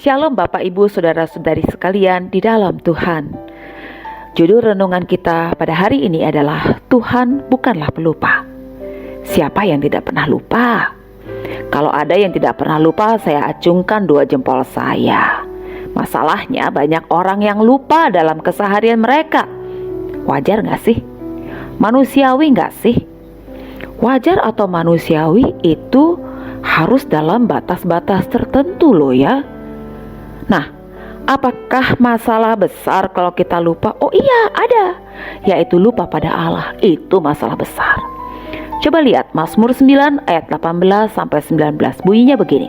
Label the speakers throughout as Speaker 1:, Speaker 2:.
Speaker 1: Shalom Bapak Ibu Saudara-saudari sekalian di dalam Tuhan. Judul renungan kita pada hari ini adalah Tuhan bukanlah pelupa. Siapa yang tidak pernah lupa? Kalau ada yang tidak pernah lupa, saya acungkan 2 jempol saya. Masalahnya banyak orang yang lupa dalam keseharian mereka. Wajar gak sih? Manusiawi gak sih? Wajar atau manusiawi itu harus dalam batas-batas tertentu loh ya. Nah, apakah masalah besar kalau kita lupa? Oh iya, ada, yaitu lupa pada Allah. Itu masalah besar. Coba lihat Mazmur 9 ayat 18 sampai 19. Bunyinya begini.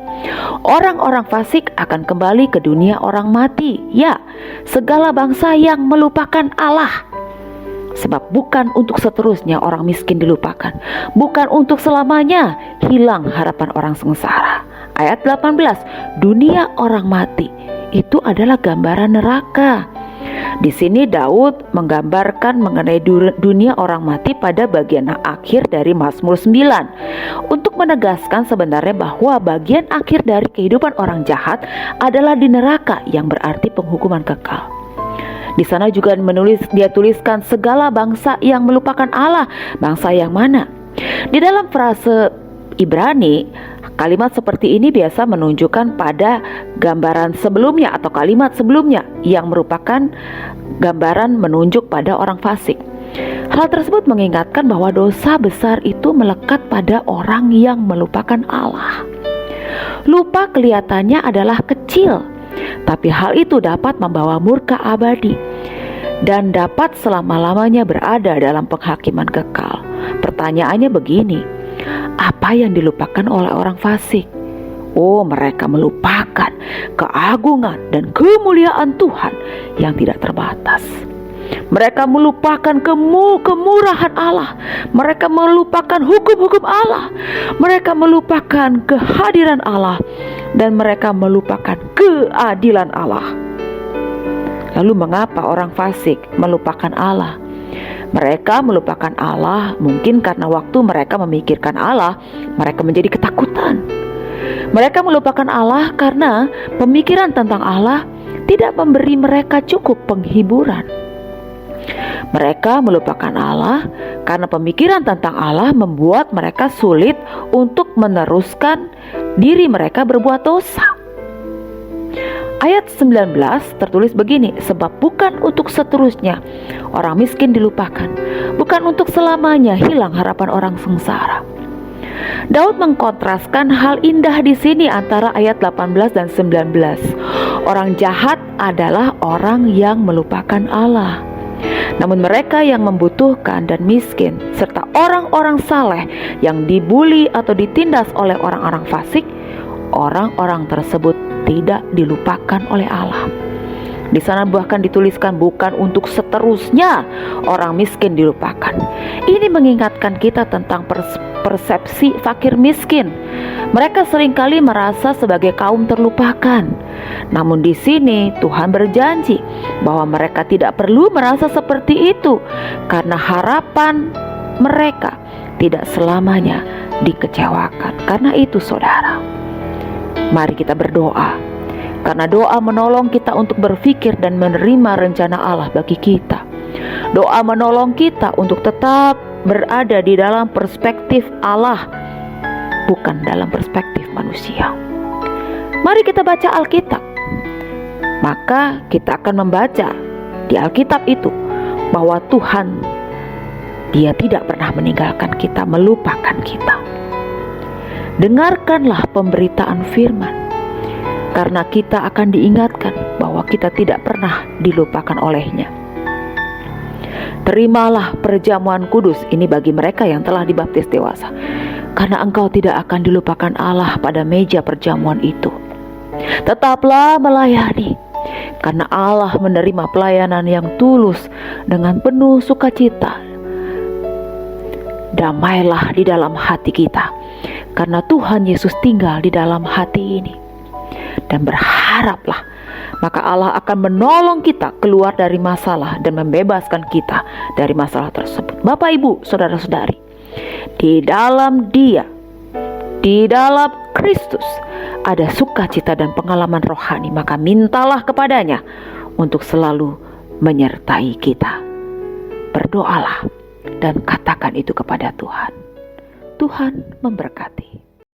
Speaker 1: Orang-orang fasik akan kembali ke dunia orang mati. Ya, segala bangsa yang melupakan Allah. Sebab bukan untuk seterusnya orang miskin dilupakan, bukan untuk selamanya hilang harapan orang sengsara. Ayat 18, dunia orang mati itu adalah gambaran neraka. Di sini Daud menggambarkan mengenai dunia orang mati pada bagian akhir dari Mazmur 9 untuk menegaskan sebenarnya bahwa bagian akhir dari kehidupan orang jahat adalah di neraka, yang berarti penghukuman kekal. Di sana juga dia tuliskan segala bangsa yang melupakan Allah. Bangsa yang mana? Di dalam frase Ibrani, kalimat seperti ini biasa menunjukkan pada gambaran sebelumnya atau kalimat sebelumnya yang merupakan gambaran menunjuk pada orang fasik. Hal tersebut mengingatkan bahwa dosa besar itu melekat pada orang yang melupakan Allah. Lupa kelihatannya adalah kecil, tapi hal itu dapat membawa murka abadi dan dapat selama-lamanya berada dalam penghakiman kekal. Pertanyaannya begini, apa yang dilupakan oleh orang fasik? Oh, mereka melupakan keagungan dan kemuliaan Tuhan yang tidak terbatas. Mereka melupakan kemurahan Allah. Mereka melupakan hukum-hukum Allah. Mereka melupakan kehadiran Allah. Dan mereka melupakan keadilan Allah. Lalu mengapa orang fasik melupakan Allah? Mereka melupakan Allah mungkin karena waktu mereka memikirkan Allah, mereka menjadi ketakutan. Mereka melupakan Allah karena pemikiran tentang Allah tidak memberi mereka cukup penghiburan. Mereka melupakan Allah karena pemikiran tentang Allah membuat mereka sulit untuk meneruskan diri mereka berbuat dosa. Ayat 19 tertulis begini, sebab bukan untuk seterusnya orang miskin dilupakan, bukan untuk selamanya hilang harapan orang sengsara. Daud mengkontraskan hal indah di sini antara ayat 18 dan 19. Orang jahat adalah orang yang melupakan Allah. Namun mereka yang membutuhkan dan miskin serta orang-orang saleh yang dibuli atau ditindas oleh orang-orang fasik, orang-orang tersebut tidak dilupakan oleh Allah. Di sana bahkan dituliskan bukan untuk seterusnya orang miskin dilupakan. Ini mengingatkan kita tentang persepsi fakir miskin. Mereka seringkali merasa sebagai kaum terlupakan. Namun di sini Tuhan berjanji bahwa mereka tidak perlu merasa seperti itu, karena harapan mereka tidak selamanya dikecewakan. Karena itu saudara, mari kita berdoa, karena doa menolong kita untuk berpikir dan menerima rencana Allah bagi kita. Doa menolong kita untuk tetap berada di dalam perspektif Allah, bukan dalam perspektif manusia. Mari kita baca Alkitab. Maka kita akan membaca di Alkitab itu bahwa Tuhan, Dia tidak pernah meninggalkan kita, melupakan kita. Dengarkanlah pemberitaan firman, karena kita akan diingatkan bahwa kita tidak pernah dilupakan oleh-Nya. Terimalah perjamuan kudus ini bagi mereka yang telah dibaptis dewasa, karena engkau tidak akan dilupakan Allah pada meja perjamuan itu. Tetaplah melayani, karena Allah menerima pelayanan yang tulus dengan penuh sukacita. Damailah di dalam hati kita, karena Tuhan Yesus tinggal di dalam hati ini. Dan berharaplah, maka Allah akan menolong kita keluar dari masalah dan membebaskan kita dari masalah tersebut. Bapak, Ibu, saudara-saudari, di dalam Dia Di dalam Kristus ada sukacita dan pengalaman rohani, maka mintalah kepadanya untuk selalu menyertai kita. Berdoalah dan katakan itu kepada Tuhan. Tuhan memberkati.